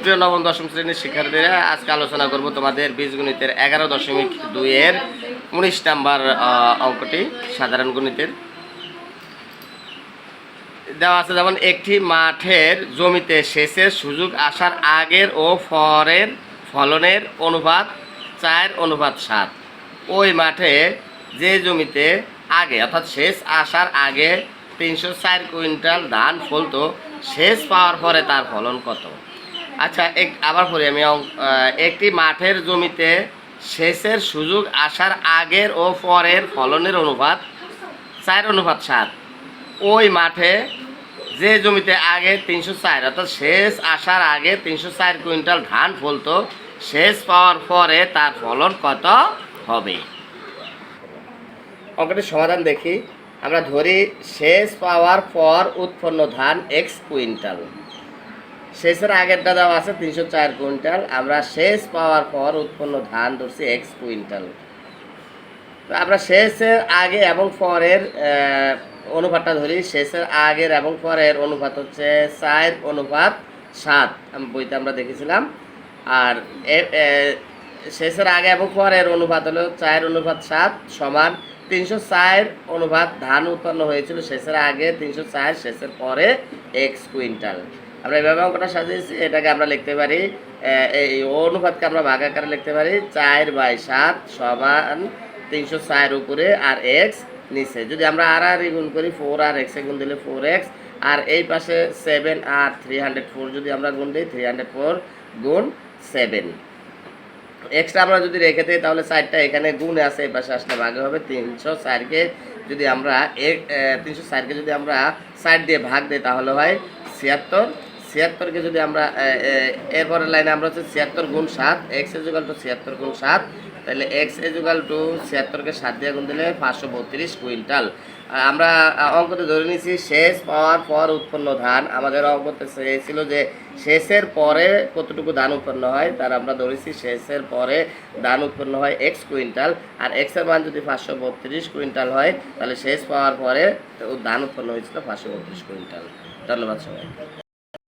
প্রিয় নবম দশম শ্রেণীর শিক্ষার্থীরা, আজকে আলোচনা করব তোমাদের বীজগণিতের 11.2 এর 19 নাম্বার অঙ্কটি সাধারণ গণিতের। দেওয়া আছে যেমন একটি মাঠের জমিতে সেচের সুযোগ আসার আগের ও পরের ফলনের অনুপাত 4:7। ওই মাঠে যে জমিতে আগে অর্থাৎ সেচ আসার আগে 304 কুইন্টাল ধান ফলতো, সেচ পাওয়ার পরে তার ফলন কত? আচ্ছা, আবার পড়ি আমি। একটি মাঠের জমিতে সেচের সুযোগ আসার আগের ও পরের ফলনের অনুপাত 4:7। ওই মাঠে যে জমিতে আগে 304 অর্থাৎ সেচ আসার আগে 304 কুইন্টাল ধান ফলতো, সেচ পাওয়ার পরে তার ফলন কত হবে? অঙ্কটির সমাধান দেখি। আমরা ধরি সেচ পাওয়ার পর উৎপন্ন ধান x কুইন্টাল। সেচের আগেরটা দেওয়া আছে 304 কুইন্টাল, আমরা সেচ পাওয়ার পর উৎপন্ন ধান ধরছি x কুইন্টাল। তো আমরা সেচের আগে এবং পরের অনুপাতটা ধরি। সেচের আগের এবং পরের অনুপাত হচ্ছে 4:7, বইতে আমরা দেখেছিলাম। আর সেচের আগে এবং পরের অনুপাত হলো 4:7 সমান 304 ধান উৎপন্ন হয়েছিল সেচের আগে 304, সেচের পরে x কুইন্টাল। আমরা এভাবে অঙ্কটা সাজিয়েছি। এটাকে আমরা লিখতে পারি, এই অনুপাতকে আমরা ভাগ আকারে লিখতে পারি 4/7 সমান 304 উপরে আর x নিচে। যদি আমরা আর গুণ করি 4 আর x গুণ দিলে 4x, আর এই পাশে 7 আর 304 যদি আমরা গুণ দিই 304 গুণ 7। এক্সট্রা আমরা যদি রেখে দিই তাহলে 4টা এখানে গুণে আছে, এই পাশে আসলে ভাগে হবে। 304কে যদি আমরা 4 দিয়ে ভাগ দিই তাহলে হয় 76। 76কে যদি আমরা এরপরের লাইনে আমরা হচ্ছে 76 গুণ 7, x = 76 গুণ 7, তাহলে x = 76কে 7 দিয়ে গুণ দিলে 532 কুইন্টাল। আমরা অঙ্কতে ধরে নিয়েছি সেচ পাওয়ার পর উৎপন্ন ধান। আমাদের অঙ্কতে ছিল যে সেচের পরে কতটুকু ধান উৎপন্ন হয়, তার আমরা ধরেছি সেচের পরে ধান উৎপন্ন হয় x কুইন্টাল। আর x এর মান যদি 532 কুইন্টাল হয়, তাহলে সেচ পাওয়ার পরে ধান উৎপন্ন হয়েছিল 532 কুইন্টাল। ধন্যবাদ সবাই।